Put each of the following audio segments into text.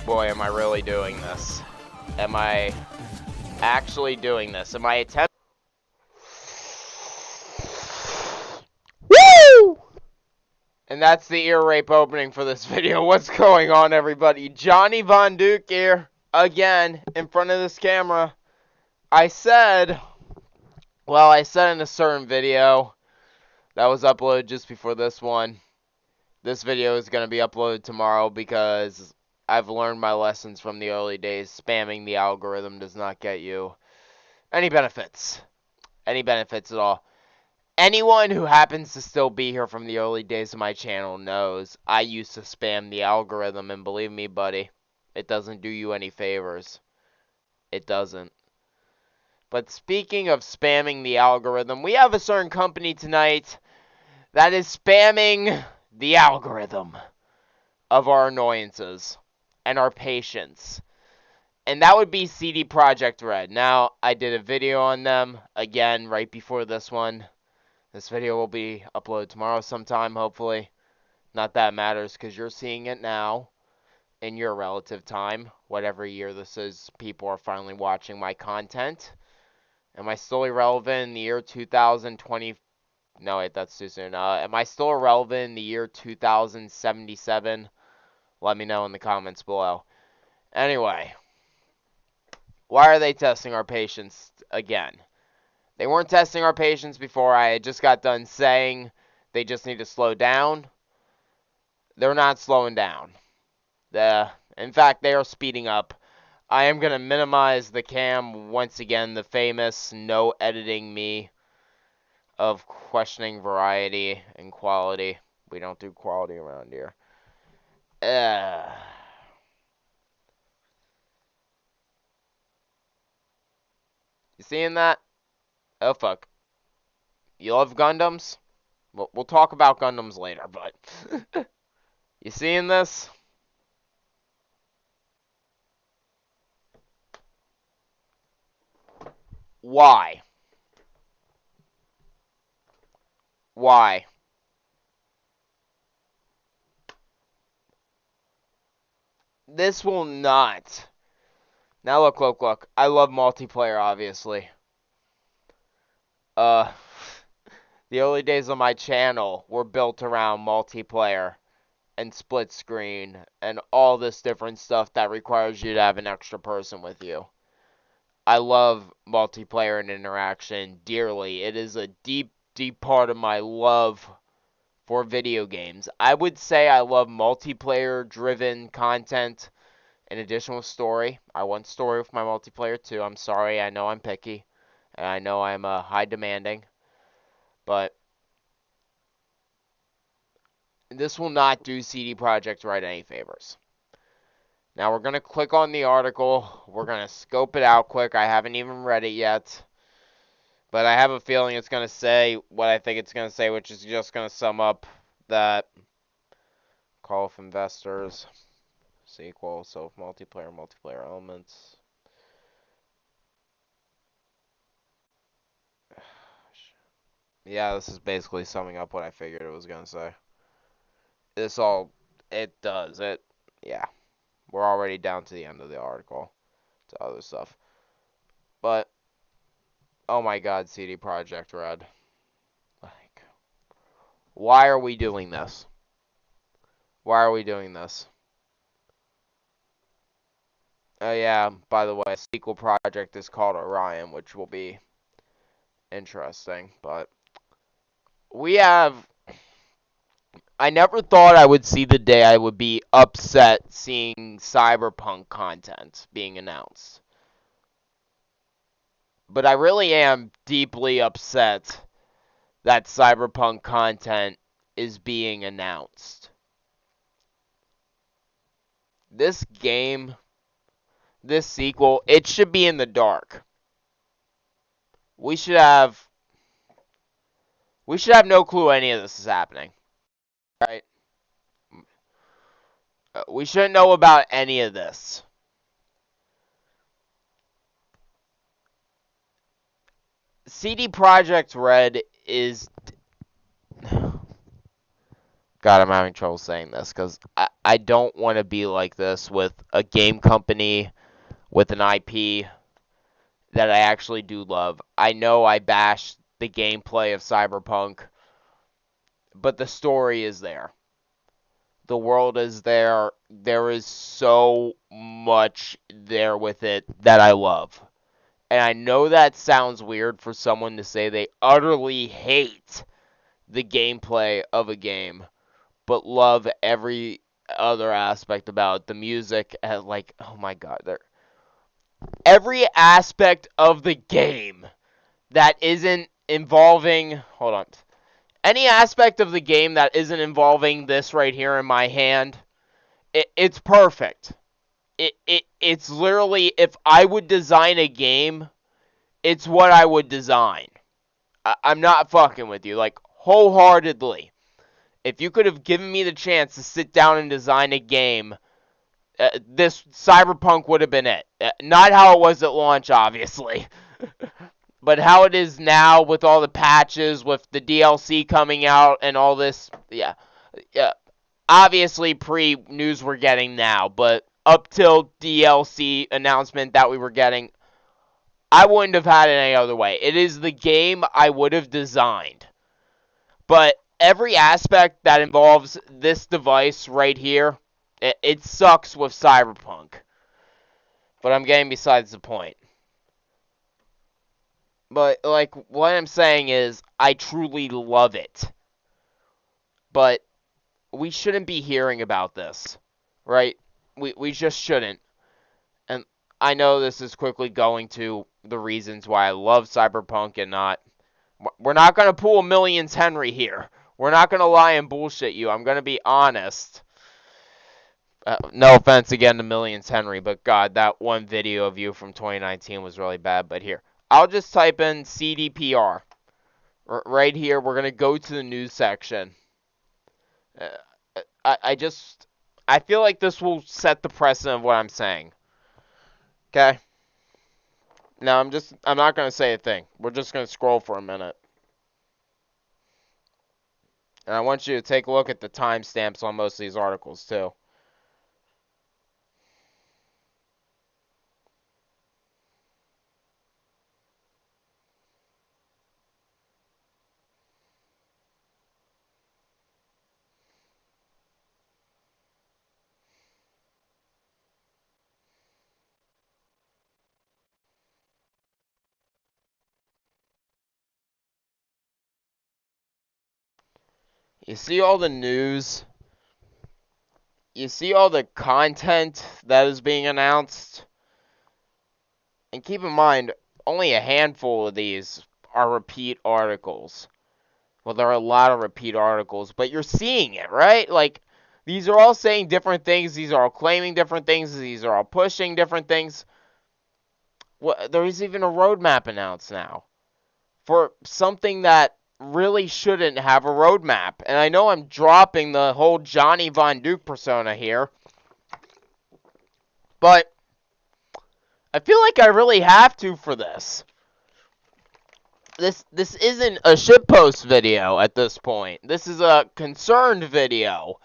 Boy, am I really doing this. Am I actually doing this? Am I attempting? Woo! And that's the ear rape opening for this video. What's going on, everybody? Johnny Von Duke here, again, in front of this camera. I said in a certain video that was uploaded just before this one, this video is going to be uploaded tomorrow because I've learned my lessons from the early days. Spamming the algorithm does not get you any benefits. Any benefits at all. Anyone who happens to still be here from the early days of my channel knows I used to spam the algorithm, and believe me, buddy, it doesn't do you any favors. It doesn't. But speaking of spamming the algorithm, we have a certain company tonight that is spamming the algorithm of our annoyances and our patience. And that would be CD Projekt Red. Now, I did a video on them, again, right before this one. This video will be uploaded tomorrow sometime, hopefully. Not that it matters, because you're seeing it now in your relative time. Whatever year this is, people are finally watching my content. Am I still irrelevant in the year 2020? No, wait, that's too soon. Am I still irrelevant in the year 2077? Let me know in the comments below. Anyway, why are they testing our patience again? They weren't testing our patience before. I had just got done saying they just need to slow down. They're not slowing down. In fact, they are speeding up. I am going to minimize the cam once again, the famous no editing me of questioning variety and quality. We don't do quality around here. You seeing that? Oh, fuck. You love Gundams? We'll talk about Gundams later, but... You seeing this? Why? Why? This will not. Now look. I love multiplayer, obviously. The early days of my channel were built around multiplayer and split screen and all this different stuff that requires you to have an extra person with you. I love multiplayer and interaction dearly. It is a deep, deep part of my love for video games. I would say I love multiplayer-driven content in addition with story. I want story with my multiplayer too. I'm sorry, I know I'm picky. And I know I'm high demanding. But this will not do CD Projekt Red any favors. Now we're going to click on the article. We're going to scope it out quick. I haven't even read it yet. But I have a feeling it's going to say what I think it's going to say, which is just going to sum up that call of investors, sequel, so multiplayer elements. Yeah, this is basically summing up what I figured it was going to say. It does. Yeah. We're already down to the end of the article to other stuff. But, oh my god, CD Projekt Red. Like, why are we doing this? Why are we doing this? Oh yeah, by the way, a sequel project is called Orion, which will be interesting. But, I never thought I would see the day I would be upset seeing Cyberpunk content being announced. But I really am deeply upset that Cyberpunk content is being announced. This game, this sequel, it should be in the dark. We should have no clue any of this is happening. Right? We shouldn't know about any of this. CD Projekt Red is... God, I'm having trouble saying this because I don't want to be like this with a game company with an IP that I actually do love. I know I bash the gameplay of Cyberpunk, but the story is there. The world is there. There is so much there with it that I love. And I know that sounds weird for someone to say they utterly hate the gameplay of a game, but love every other aspect about it. The music, like, oh my god, every aspect of the game that isn't involving, hold on, any aspect of the game that isn't involving this right here in my hand, it's perfect. It's literally, if I would design a game, it's what I would design. I'm not fucking with you, like, wholeheartedly. If you could have given me the chance to sit down and design a game, this Cyberpunk would have been it. Not how it was at launch, obviously, but how it is now with all the patches, with the DLC coming out and all this. Yeah, yeah. Obviously, pre-news we're getting now, but up till DLC announcement that we were getting, I wouldn't have had it any other way. It is the game I would have designed. But every aspect that involves this device right here, it sucks with Cyberpunk. But I'm getting besides the point. But, like, what I'm saying is, I truly love it. But we shouldn't be hearing about this, right? We just shouldn't. And I know this is quickly going to the reasons why I love Cyberpunk and not. We're not going to pull a Millions Henry here. We're not going to lie and bullshit you. I'm going to be honest. No offense again to Millions Henry, but God, that one video of you from 2019 was really bad. But here, I'll just type in CDPR. Right here, we're going to go to the news section. I feel like this will set the precedent of what I'm saying. Okay? Now, I'm not going to say a thing. We're just going to scroll for a minute. And I want you to take a look at the timestamps on most of these articles, too. You see all the news? You see all the content that is being announced? And keep in mind, only a handful of these are repeat articles. Well, there are a lot of repeat articles, but you're seeing it, right? Like, these are all saying different things. These are all claiming different things. These are all pushing different things. Well, there is even a roadmap announced now for something that really shouldn't have a roadmap. And I know I'm dropping the whole Johnny Von Duke persona here, but I feel like I really have to for this. This isn't a shitpost video at this point. This is a concerned video.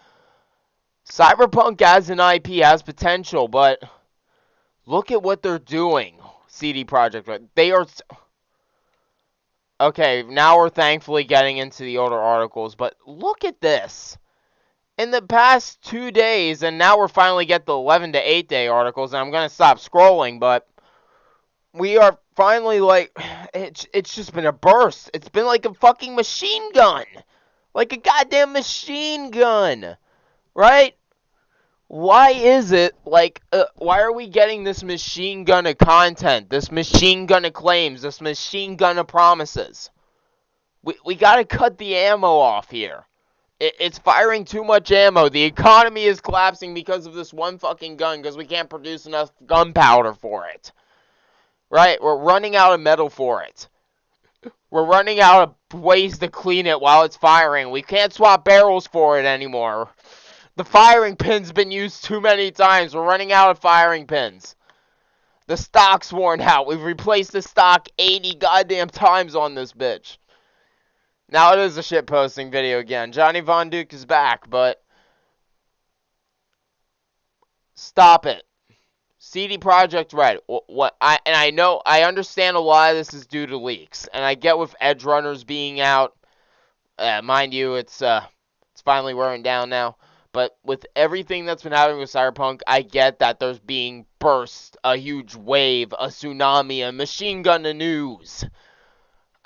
Cyberpunk as an IP has potential, but look at what they're doing. CD Projekt Red. They are. Okay, now we're thankfully getting into the older articles, but look at this. In the past 2 days, and now we're finally get the 11 to 8 day articles, and I'm going to stop scrolling, but we are finally like, it's just been a burst. It's been like a fucking machine gun. Like a goddamn machine gun. Right? Why is it, like, why are we getting this machine gun of content, this machine gun of claims, this machine gun of promises? We gotta cut the ammo off here. It's firing too much ammo. The economy is collapsing because of this one fucking gun, because we can't produce enough gunpowder for it. Right? We're running out of metal for it. We're running out of ways to clean it while it's firing. We can't swap barrels for it anymore. The firing pin's been used too many times. We're running out of firing pins. The stock's worn out. We've replaced the stock 80 goddamn times on this bitch. Now it is a shitposting video again. Johnny Von Duke is back, but stop it. CD Projekt Red. I understand a lot of this is due to leaks, and I get with Edge Runners being out. Mind you, it's finally wearing down now. But with everything that's been happening with Cyberpunk, I get that there's being burst, a huge wave, a tsunami, a machine gun to news.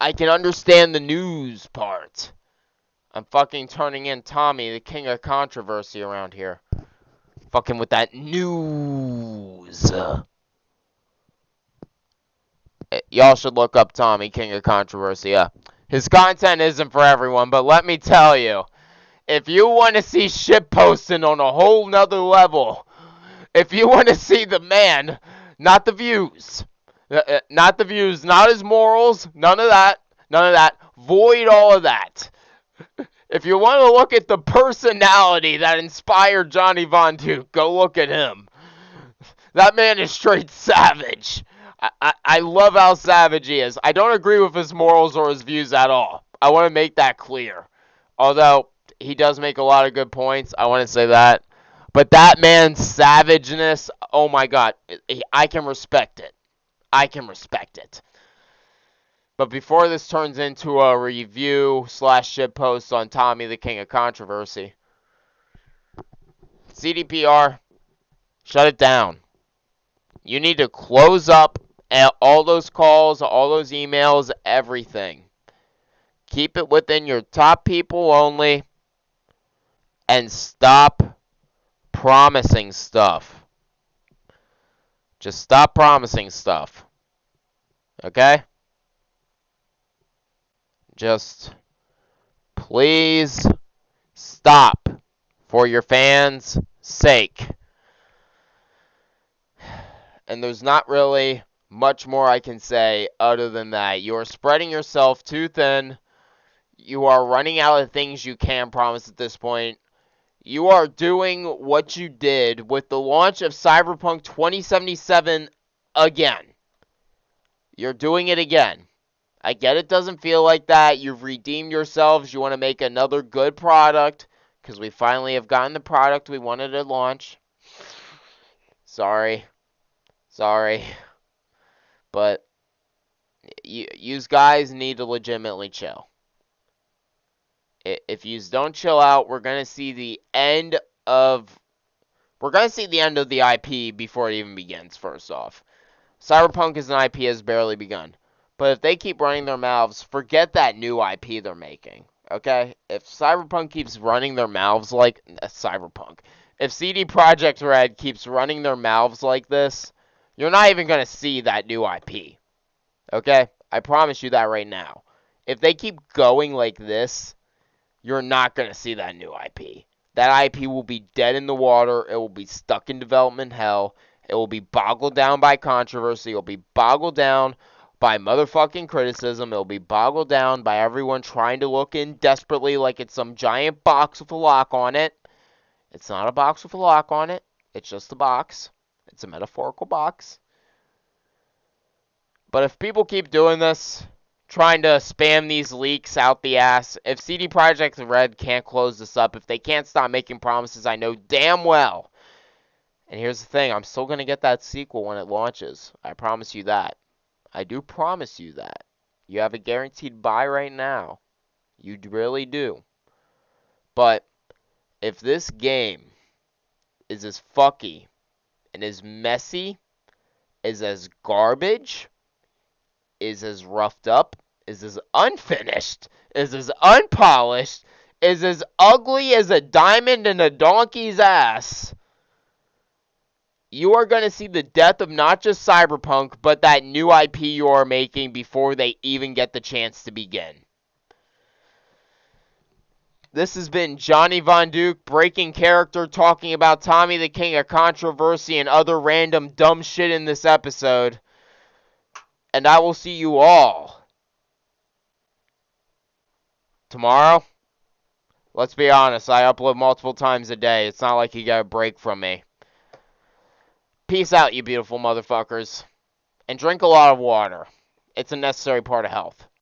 I can understand the news part. I'm fucking turning in Tommy, the king of controversy around here. Fucking with that news. Y'all should look up Tommy, king of controversy. His content isn't for everyone, but let me tell you, if you want to see shitposting on a whole nother level, if you want to see the man, not the views, not the views, not his morals, none of that, void all of that. If you want to look at the personality that inspired Johnny Von Duke, go look at him. That man is straight savage. I love how savage he is. I don't agree with his morals or his views at all. I want to make that clear. Although, he does make a lot of good points. I want to say that. But that man's savageness, oh my god. I can respect it. I can respect it. But before this turns into a review / shitpost on Tommy the King of Controversy, CDPR, shut it down. You need to close up all those calls, all those emails, everything. Keep it within your top people only, and stop promising stuff. Just stop promising stuff. Okay? Just please stop for your fans' sake. And there's not really much more I can say other than that. You are spreading yourself too thin. You are running out of things you can promise at this point. You are doing what you did with the launch of Cyberpunk 2077 again. You're doing it again. I get it doesn't feel like that. You've redeemed yourselves. You want to make another good product because we finally have gotten the product we wanted to launch. Sorry. But you guys need to legitimately chill. If you don't chill out, we're going to see the end of the IP before it even begins, first off. Cyberpunk as an IP has barely begun. But if they keep running their mouths, forget that new IP they're making. Okay? If Cyberpunk keeps running their mouths like Cyberpunk. If CD Projekt Red keeps running their mouths like this, you're not even going to see that new IP. Okay? I promise you that right now. If they keep going like this, you're not going to see that new IP. That IP will be dead in the water. It will be stuck in development hell. It will be boggled down by controversy. It will be boggled down by motherfucking criticism. It will be boggled down by everyone trying to look in desperately like it's some giant box with a lock on it. It's not a box with a lock on it. It's just a box. It's a metaphorical box. But if people keep doing this, trying to spam these leaks out the ass, if CD Projekt Red can't close this up, if they can't stop making promises, I know damn well. And here's the thing, I'm still going to get that sequel when it launches. I promise you that. I do promise you that. You have a guaranteed buy right now. You really do. But if this game is as fucky and as messy, is as garbage, is as roughed up, is as unfinished, is as unpolished, is as ugly as a diamond in a donkey's ass, you are going to see the death of not just Cyberpunk, but that new IP you are making before they even get the chance to begin. This has been Johnny Von Duke, breaking character, talking about Tommy the King of Controversy and other random dumb shit in this episode. And I will see you all tomorrow. Let's be honest, I upload multiple times a day. It's not like you got a break from me. Peace out, you beautiful motherfuckers. And drink a lot of water. It's a necessary part of health.